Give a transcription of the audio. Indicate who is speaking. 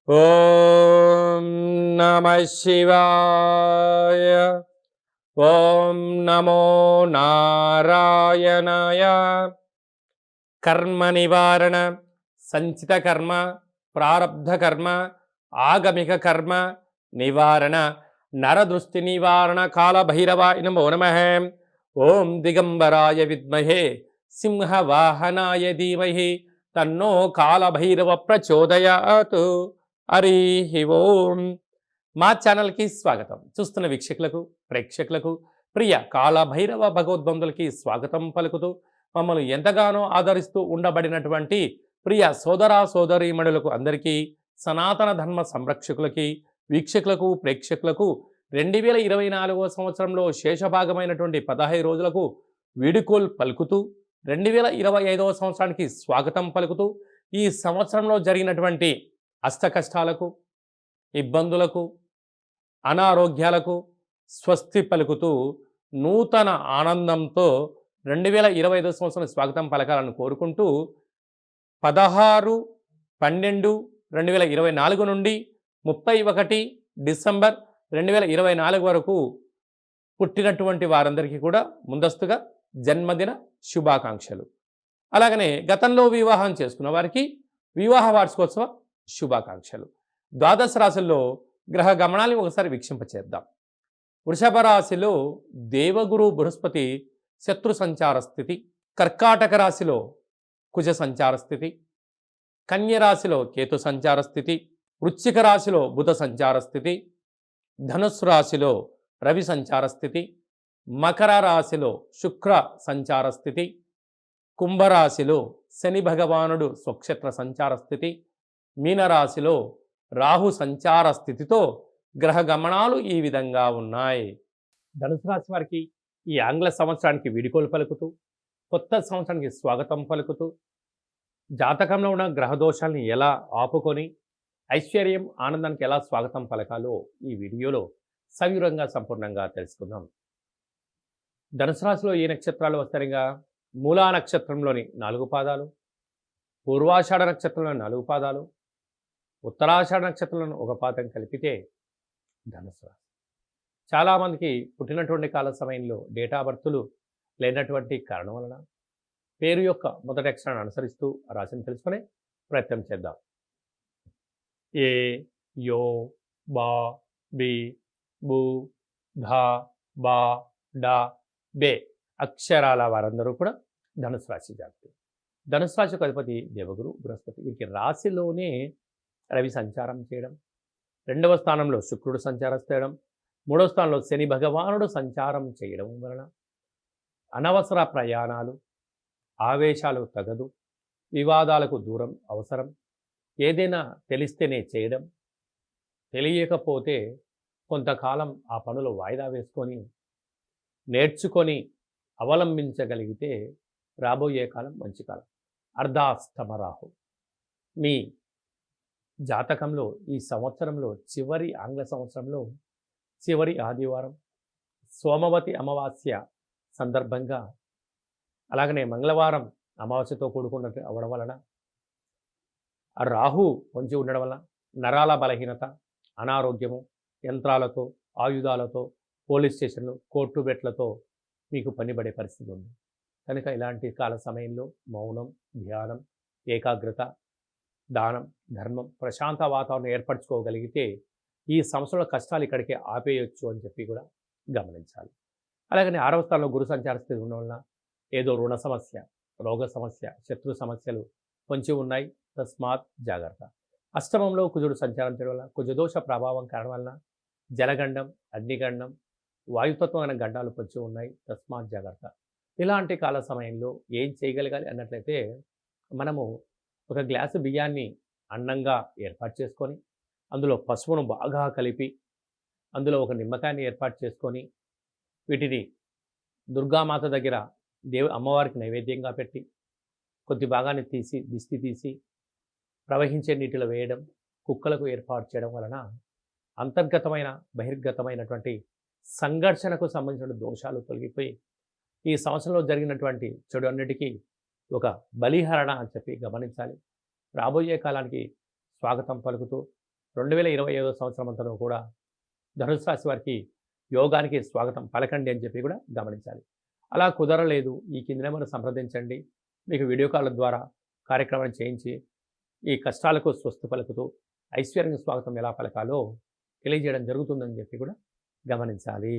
Speaker 1: ఓం నమః శివాయ. ఓం నమో నారాయణాయ. కర్మ నివారణ, సంచిత కర్మ, ప్రారబ్ధ కర్మ, ఆగమిక కర్మ నివారణ, నరదృష్టి నివారణ కాళభైరవాయ నమో నమః. ఓం దిగంబరాయ విద్మహే సింహవాహనాయ ధీమహి తన్నో కాళభైరవ ప్రచోదయాత్. హరి ఓం. మా ఛానల్కి స్వాగతం. చూస్తున్న వీక్షకులకు, ప్రేక్షకులకు, ప్రియ కాళభైరవ భగవద్బంధులకి స్వాగతం పలుకుతూ మమ్మల్ని ఎంతగానో ఆదరిస్తూ ఉండబడినటువంటి ప్రియ సోదర సోదరీమణులకు అందరికీ, సనాతన ధర్మ సంరక్షకులకి, వీక్షకులకు, ప్రేక్షకులకు 2024 సంవత్సరంలో శేషభాగమైనటువంటి 15 రోజులకు వీడుకోలు పలుకుతూ 2025 సంవత్సరానికి స్వాగతం పలుకుతూ ఈ సంవత్సరంలో జరిగినటువంటి అష్ట కష్టాలకు, ఇబ్బందులకు, అనారోగ్యాలకు స్వస్తి పలుకుతూ నూతన ఆనందంతో 2025 సంవత్సరం స్వాగతం పలకాలని కోరుకుంటూ 16/12/2024 నుండి 31 డిసెంబర్ 2024 వరకు పుట్టినటువంటి వారందరికీ కూడా ముందస్తుగా జన్మదిన శుభాకాంక్షలు. అలాగనే గతంలో వివాహం చేసుకున్న వారికి వివాహ వార్షికోత్సవ శుభాకాంక్షలు. ద్వాదశ రాశుల్లో గ్రహ గమనాన్ని ఒకసారి వీక్షింపచేద్దాం. వృషభ రాశిలో దేవగురు బృహస్పతి శత్రు సంచార స్థితి, కర్కాటక రాశిలో కుజ సంచార స్థితి, కన్య రాశిలో కేతు సంచార స్థితి, వృశ్చిక రాశిలో బుధ సంచార స్థితి, ధనుస్సు రాశిలో రవి సంచార స్థితి, మకర రాశిలో శుక్ర సంచార స్థితి, కుంభరాశిలో శని భగవానుడు స్వక్షేత్ర సంచార స్థితి, మీనరాశిలో రాహు సంచార స్థితితో గ్రహ గమనాలు ఈ విధంగా ఉన్నాయి. ధనుసు రాశి వారికి ఈ ఆంగ్ల సంవత్సరానికి వీడుకోలు పలుకుతూ, కొత్త సంవత్సరానికి స్వాగతం పలుకుతూ, జాతకంలో ఉన్న గ్రహ దోషాలను ఎలా ఆపుకొని ఐశ్వర్యం, ఆనందానికి ఎలా స్వాగతం పలకాలో ఈ వీడియోలో సవివరంగా సంపూర్ణంగా తెలుసుకుందాం. ధనుసు రాశిలో ఏ నక్షత్రాలు వస్తారుగా? మూలా నక్షత్రంలోని 4 పాదాలు, పూర్వాషాఢ నక్షత్రంలోని 4 పాదాలు, ఉత్తరాషాఢ నక్షత్రంలోని 1 పాదం కలిపితే ధనుసు రాశి. చాలామందికి పుట్టినటువంటి కాల సమయంలో డేటా బర్తులు లేనటువంటి కారణం వలన పేరు యొక్క మొదటి అక్షరాన్ని అనుసరిస్తూ రాశిని తెలుసుకునే ప్రయత్నం చేద్దాం. ఏ, యో, బా, బి, బు, ధా, బా, డా, బే అక్షరాల వారందరూ కూడా ధనుసు రాశి జాతకులు. ధనుసు రాశికి అధిపతి దేవగురు బృహస్పతి. వీరికి రాశిలోనే రవి సంచారం చేయడం, 2వ స్థానంలో శుక్రుడు సంచారం చేయడం, 3వ స్థానంలో శని భగవానుడు సంచారం చేయడం వలన అనవసర ప్రయాణాలు, ఆవేశాలు తగదు, వివాదాలకు దూరం అవసరం, ఏదైనా తెలిస్తేనే చేయడం, తెలియకపోతే కొంతకాలం ఆ పనులు వాయిదా వేసుకొని నేర్చుకొని అవలంబించగలిగితే రాబోయే కాలం మంచి కాలం. అర్ధాష్టమ రాహు మీ జాతకంలో ఈ సంవత్సరంలో చివరి ఆంగ్ల సంవత్సరంలో చివరి ఆదివారం సోమవతి అమావాస్య సందర్భంగా, అలాగనే మంగళవారం అమావాస్యతో కూడుకున్నట్టు అవ్వడం వలన ఆ రాహు పొంచి ఉండడం వలన నరాల బలహీనత, అనారోగ్యము, యంత్రాలతో, ఆయుధాలతో, పోలీస్ స్టేషన్లు, కోర్టు బెట్లతో మీకు పనిపడే పరిస్థితి ఉంది. కనుక ఇలాంటి కాల సమయంలో మౌనం, ధ్యానం, ఏకాగ్రత, దానం, ధర్మం, ప్రశాంత వాతావరణం ఏర్పరచుకోగలిగితే ఈ సంవత్సరంలో కష్టాలు ఇక్కడికే ఆపేయొచ్చు అని చెప్పి కూడా గమనించాలి. అలాగనే 6వ స్థానంలో గురు సంచార స్థితి ఉండడం వలన ఏదో రుణ సమస్య, రోగ సమస్య, శత్రు సమస్యలు పొంచి ఉన్నాయి. తస్మాత్ జాగ్రత్త. అష్టమంలో కుజుడు సంచారం చేయడం వల్ల కుజదోష ప్రభావం కారణం వలన జలగండం, అగ్నిగండం, వాయుతత్వమైన గండాలు పొంచి ఉన్నాయి. తస్మాత్ జాగ్రత్త. ఇలాంటి కాల సమయంలో ఏం చేయగలగాలి అన్నట్లయితే, మనము ఒక గ్లాసు బియ్యాన్ని అన్నంగా ఏర్పాటు చేసుకొని, అందులో పసుపును బాగా కలిపి, అందులో ఒక నిమ్మకాయని ఏర్పాటు చేసుకొని, వీటిని దుర్గామాత దగ్గర అమ్మవారికి నైవేద్యంగా పెట్టి, కొద్ది భాగాన్ని తీసి దిష్టి తీసి ప్రవహించే నీటిలో వేయడం, కుక్కలకు ఏర్పాటు చేయడం వలన అంతర్గతమైన బహిర్గతమైనటువంటి సంఘర్షణకు సంబంధించిన దోషాలు తొలగిపోయి ఈ సంవత్సరంలో జరిగినటువంటి చెడు అన్నిటికీ ఒక బలిహరణ అని చెప్పి గమనించాలి. రాబోయే కాలానికి స్వాగతం పలుకుతూ 2025 సంవత్సరం అంతా కూడా ధనుసు రాశి వారికి యోగానికి స్వాగతం పలకండి అని చెప్పి కూడా గమనించాలి. అలా కుదరలేదు, ఈ కింద నెంబర్ను సంప్రదించండి, మీకు వీడియో కాల్ ద్వారా కార్యక్రమాన్ని చేయించి ఈ కష్టాలకు స్వస్తి పలుకుతూ ఐశ్వర్యం స్వాగతం ఎలా పలకాలో తెలియజేయడం జరుగుతుందని చెప్పి కూడా గమనించాలి.